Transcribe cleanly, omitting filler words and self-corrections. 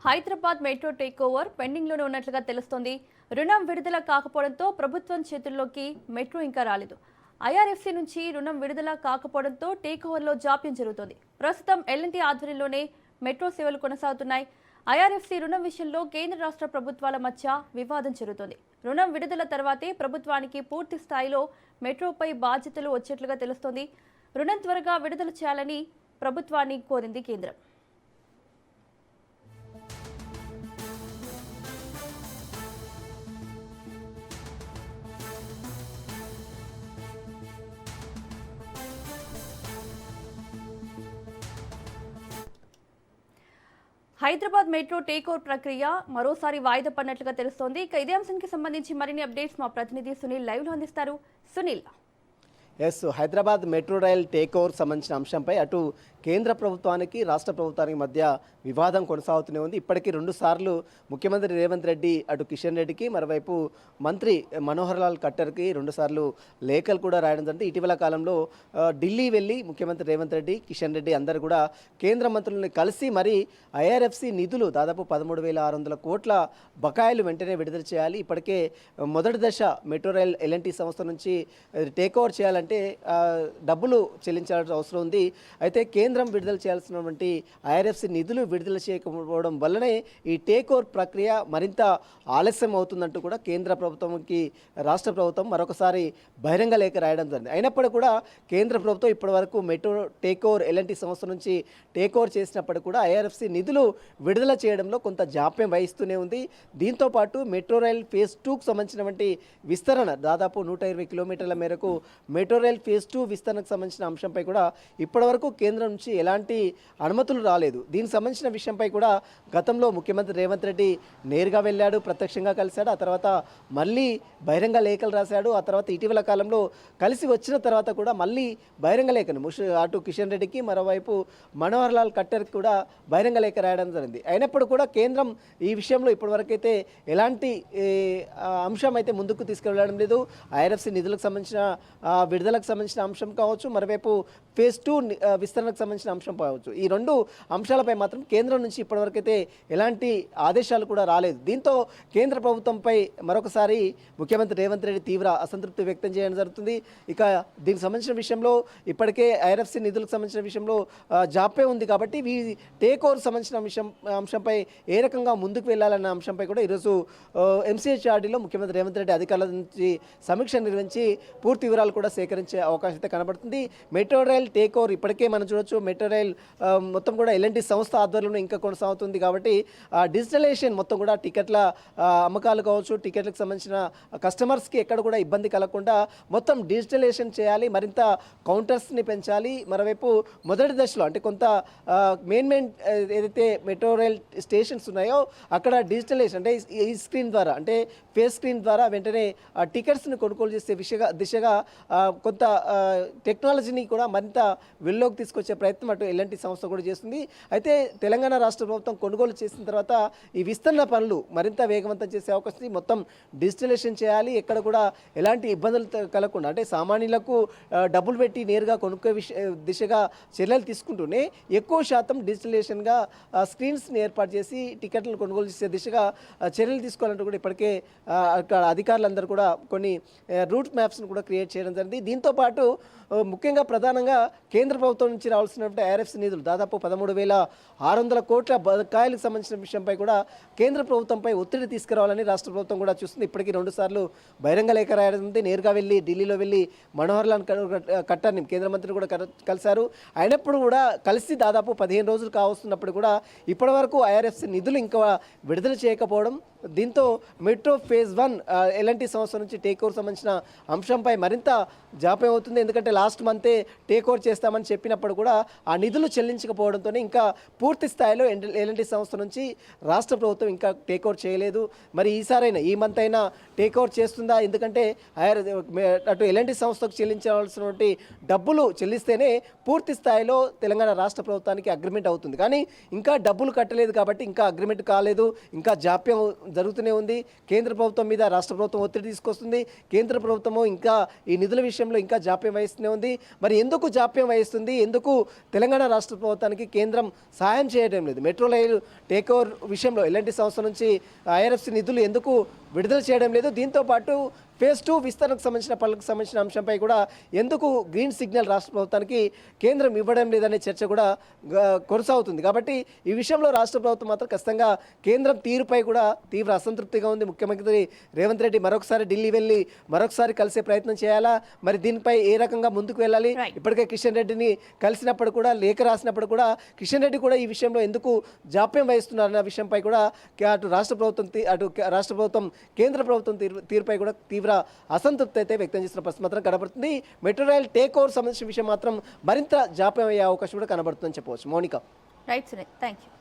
Hyderabad metro take over పెండింగ్లోనే ఉన్నట్లుగా తెలుస్తోంది. రుణం విడుదల కాకపోవడంతో ప్రభుత్వం చేతుల్లోకి మెట్రో ఇంకా రాలేదు. ఐఆర్ఎఫ్సి నుంచి రుణం విడుదల కాకపోవడంతో టేక్ ఓవర్లో జాప్యం జరుగుతోంది. ప్రస్తుతం ఎల్ఎన్టీ ఆధ్వర్యంలోనే మెట్రో సేవలు కొనసాగుతున్నాయి. ఐఆర్ఎఫ్సి రుణం విషయంలో కేంద్ర రాష్ట్ర ప్రభుత్వాల మధ్య వివాదం జరుగుతోంది. రుణం విడుదల తర్వాతే ప్రభుత్వానికి పూర్తి స్థాయిలో మెట్రోపై బాధ్యతలు వచ్చేట్లుగా తెలుస్తోంది. రుణం త్వరగా విడుదల చేయాలని ప్రభుత్వాన్ని కోరింది కేంద్రం. హైదరాబాద్ మెట్రో టేక్ ఓవర్ ప్రక్రియ మరోసారి వాయిదా పడినట్లుగా తెలుస్తోంది. ఇక ఇదే అంశానికి సంబంధించి మరిన్ని అప్డేట్స్ మా ప్రతినిధి సునీల్ లైవ్ లో అందిస్తారు. Sunil. Hyderabad metro rail take over సంబంధించిన అంశంపై అటు కేంద్ర ప్రభుత్వానికి రాష్ట్ర ప్రభుత్వానికి మధ్య వివాదం కొనసాగుతూనే ఉంది. ఇప్పటికీ 2 సార్లు ముఖ్యమంత్రి రేవంత్ రెడ్డి అటు కిషన్ రెడ్డికి, మరోవైపు మంత్రి మనోహర్ లాల్ ఖట్టర్కి 2 సార్లు లేఖలు కూడా రాయడం జరిగింది. ఇటీవల కాలంలో ఢిల్లీ వెళ్ళి ముఖ్యమంత్రి రేవంత్ రెడ్డి, కిషన్ రెడ్డి అందరూ కూడా కేంద్ర మంత్రులను కలిసి మరి ఐఆర్ఎఫ్సి నిధులు దాదాపు 13,600 కోట్ల బకాయిలు వెంటనే విడుదల చేయాలి, ఇప్పటికే మొదటి దశ మెట్రో రైల్ ఎల్ఎన్టీ సంస్థ నుంచి టేక్ ఓవర్ చేయాలంటే డబ్బులు చెల్లించాల్సిన అవసరం ఉంది. అయితే కేంద్రం విడుదల చేయాల్సినటువంటి ఐఆర్ఎఫ్సి నిధులు విడుదల చేయకపోవడం వల్లనే ఈ టేక్ ఓవర్ ప్రక్రియ మరింత ఆలస్యం అవుతుందంటూ కూడా కేంద్ర ప్రభుత్వంకి రాష్ట్ర ప్రభుత్వం మరొకసారి బహిరంగ లేఖ రాయడం జరిగింది. అయినప్పటికీ కూడా కేంద్ర ప్రభుత్వం ఇప్పటివరకు మెట్రో టేక్ ఓవర్ ఎల్ఎన్టీ సంస్థ నుంచి టేక్ ఓవర్ చేసినప్పటికీ కూడా ఐఆర్ఎఫ్సి నిధులు విడుదల చేయడంలో కొంత జాప్యం వహిస్తూనే ఉంది. దీంతోపాటు మెట్రో రైల్ ఫేజ్ 2కు సంబంధించినటువంటి విస్తరణ దాదాపు 120 కిలోమీటర్ల మేరకు మెట్రో రైల్ ఫేజ్ 2 విస్తరణకు సంబంధించిన అంశంపై కూడా ఇప్పటివరకు కేంద్రం నుంచి ఎలాంటి అనుమతులు రాలేదు. దీనికి సంబంధించిన విషయంపై కూడా గతంలో ముఖ్యమంత్రి రేవంత్ రెడ్డి నేరుగా వెళ్ళాడు, ప్రత్యక్షంగా కలిశాడు, ఆ తర్వాత మళ్ళీ బహిరంగ లేఖలు రాశాడు. ఆ తర్వాత ఇటీవల కాలంలో కలిసి వచ్చిన తర్వాత కూడా మళ్ళీ బహిరంగ లేఖను అటు కిషన్ రెడ్డికి, మరోవైపు మనోహర్ లాల్ ఖట్టర్కి కూడా బహిరంగ లేఖ రాయడం జరిగింది. అయినప్పుడు కూడా కేంద్రం ఈ విషయంలో ఇప్పటివరకైతే ఎలాంటి అంశం అయితే ముందుకు తీసుకెళ్లడం లేదు. ఐఆర్ఎఫ్సి నిధులకు సంబంధించిన విడుదలకు సంబంధించిన అంశం కావచ్చు, మరోవైపు ఫేజ్ 2 విస్తరణకు సంబంధించిన అంశం కావచ్చు, ఈ 2 అంశాలపై మాత్రం కేంద్రం నుంచి ఇప్పటివరకైతే ఎలాంటి ఆదేశాలు కూడా రాలేదు. దీంతో కేంద్ర ప్రభుత్వంపై మరొకసారి ముఖ్యమంత్రి రేవంత్ రెడ్డి తీవ్ర అసంతృప్తి వ్యక్తం చేయడం జరుగుతుంది. ఇక దీనికి సంబంధించిన విషయంలో ఇప్పటికే ఐఆర్ఎఫ్సి నిధులకు సంబంధించిన విషయంలో జాప్యం ఉంది కాబట్టి ఈ టేక్ ఓవర్ సంబంధించిన అంశంపై ఏ రకంగా ముందుకు వెళ్ళాలన్న అంశంపై కూడా ఈరోజు ఎంసీహెచ్ఆర్డీలో ముఖ్యమంత్రి రేవంత్ రెడ్డి అధికారుల నుంచి సమీక్ష నిర్వహించి పూర్తి వివరాలు కూడా సేకరించే అవకాశం అయితే కనబడుతుంది. మెట్రో రైల్ టేక్ ఓవర్ ఇప్పటికే మనం చూడొచ్చు, మెట్రో రైల్ మొత్తం కూడా ఎల్ఎన్టీ సంస్థ ఆధ్వర్యంలో ఇంకా కొనసాగుతుంది కాబట్టి డిజిటలైజేషన్ మొత్తం కూడా టికెట్ల అమ్మకాలు కావచ్చు, టికెట్లకు సంబంధించిన కస్టమర్స్కి ఎక్కడ కూడా ఇబ్బంది కలగకుండా మొత్తం డిజిటలైజేషన్ చేయాలి, మరింత కౌంటర్స్ని పెంచాలి. మరోవైపు మొదటి దశలో అంటే కొంత మెయిన్ ఏదైతే మెట్రో రైల్ స్టేషన్స్ ఉన్నాయో అక్కడ డిజిటలైజేషన్ అంటే ఈ స్క్రీన్ ద్వారా అంటే ఫేస్ స్క్రీన్ ద్వారా వెంటనే టికెట్స్ని కొనుగోలు చేసే దిశగా కొంత టెక్నాలజీని కూడా మరింత వెల్లోకి తీసుకొచ్చే ప్రయత్నం అటు ఎల్ఎన్టీ సంస్థ కూడా చేస్తుంది. అయితే తెలంగాణ రాష్ట్ర ప్రభుత్వం కొనుగోలు చేసిన తర్వాత ఈ విస్తరణ పనులు మరింత వేగవంతం చేసే అవకాశం ఉంది. మొత్తం డిజిటలైజేషన్ చేయాలి, ఎక్కడ కూడా ఎలాంటి ఇబ్బందులు కలగకుండా అంటే సామాన్యులకు డబ్బులు పెట్టి నేరుగా కొనుక్కే దిశగా చర్యలు తీసుకుంటూనే ఎక్కువ శాతం డిజిటలైజేషన్గా స్క్రీన్స్ని ఏర్పాటు చేసి టికెట్లను కొనుగోలు చేసే దిశగా చర్యలు తీసుకోవాలంటూ కూడా ఇప్పటికే అక్కడ అధికారులందరూ కూడా కొన్ని రూట్ మ్యాప్స్ను కూడా క్రియేట్ చేయడం జరిగింది. దీంతోపాటు ముఖ్యంగా ప్రధానంగా కేంద్ర ప్రభుత్వం నుంచి రావాల్సినటువంటి ఐఆర్ఎఫ్సి నిధులు దాదాపు 13,600 కోట్ల బకాయిలకు సంబంధించిన విషయంపై కూడా కేంద్ర ప్రభుత్వంపై ఒత్తిడి తీసుకురావాలని రాష్ట్ర ప్రభుత్వం కూడా చూస్తుంది. ఇప్పటికీ 2 సార్లు బహిరంగ లేఖ రాయడం ఉంది. నేరుగా వెళ్ళి ఢిల్లీలో వెళ్ళి మనోహర్ లాల్ ఖట్టర్ని కేంద్ర మంత్రి కూడా కలిశారు. అయినప్పుడు కూడా కలిసి దాదాపు 15 రోజులు కావస్తున్నప్పుడు కూడా ఇప్పటివరకు ఐఆర్ఎఫ్సి నిధులు ఇంకా విడుదల చేయకపోవడం, దీంతో మెట్రో ఫేజ్ 1 ఎల్ఎన్టీ సంస్థ నుంచి టేక్ ఓవర్ సంబంధించిన అంశంపై మరింత జాప్యం అవుతుంది. ఎందుకంటే లాస్ట్ మంతే టేక్ ఓవర్ చేస్తామని చెప్పినప్పుడు కూడా ఆ నిధులు చెల్లించకపోవడంతోనే ఇంకా పూర్తి స్థాయిలో ఎల్ఎన్టీ సంస్థ నుంచి రాష్ట్ర ప్రభుత్వం ఇంకా టేక్ ఓవర్ చేయలేదు. మరి ఈసారైనా ఈ మంత్ అయినా టేక్ ఓవర్ చేస్తుందా? ఎందుకంటే అటు ఎల్ఎన్టీ సంస్థకు చెల్లించవలసినటువంటి డబ్బులు చెల్లిస్తేనే పూర్తి స్థాయిలో తెలంగాణ రాష్ట్ర ప్రభుత్వానికి అగ్రిమెంట్ అవుతుంది. కానీ ఇంకా డబ్బులు కట్టలేదు కాబట్టి ఇంకా అగ్రిమెంట్ కాలేదు, ఇంకా జాప్యం జరుగుతూనే ఉంది. కేంద్ర ప్రభుత్వం మీద రాష్ట్ర ప్రభుత్వం ఒత్తిడి తీసుకొస్తుంది. కేంద్ర ప్రభుత్వము ఇంకా ఈ నిధుల విషయంలో ఇంకా జాప్యం వహిస్తూనే ఉంది. మరి ఎందుకు జాప్యం వహిస్తుంది, ఎందుకు తెలంగాణ రాష్ట్ర ప్రభుత్వానికి కేంద్రం సాయం చేయడం లేదు? మెట్రో రైలు టేక్ ఓవర్ విషయంలో ఎల్ఎన్టీ సంస్థ నుంచి ఐఆర్ఎఫ్సి నిధులు ఎందుకు విడుదల చేయడం లేదు? దీంతో పాటు ఫేజ్ 2 విస్తరణకు సంబంధించిన పనులకు సంబంధించిన అంశంపై కూడా ఎందుకు గ్రీన్ సిగ్నల్ రాష్ట్ర ప్రభుత్వానికి కేంద్రం ఇవ్వడం లేదనే చర్చ కూడా కొనసాగుతుంది. కాబట్టి ఈ విషయంలో రాష్ట్ర ప్రభుత్వం మాత్రం ఖచ్చితంగా కేంద్రం తీరుపై కూడా తీవ్ర అసంతృప్తిగా ఉంది. ముఖ్యమంత్రి రేవంత్ రెడ్డి మరొకసారి ఢిల్లీ వెళ్ళి మరొకసారి కలిసే ప్రయత్నం చేయాలా, మరి దీనిపై ఏ రకంగా ముందుకు వెళ్ళాలి? ఇప్పటికే కిషన్ రెడ్డిని కలిసినప్పుడు కూడా, లేఖ రాసినప్పుడు కూడా కిషన్ రెడ్డి కూడా ఈ విషయంలో ఎందుకు జాప్యం వహిస్తున్నారన్న విషయంపై కూడా అటు రాష్ట్ర ప్రభుత్వం కేంద్ర ప్రభుత్వం తీరుపై కూడా తీవ్ర అసంతృప్తి అయితే వ్యక్తం చేసిన పరిస్థితి మాత్రం కనబడుతుంది. మెట్రో రైల్ టేక్ ఓవర్ సంబంధించిన విషయం మాత్రం మరింత జాప్యం అయ్యే అవకాశం కూడా కనబడుతుందని చెప్పవచ్చు. Mounika. Right Sunil, thank you.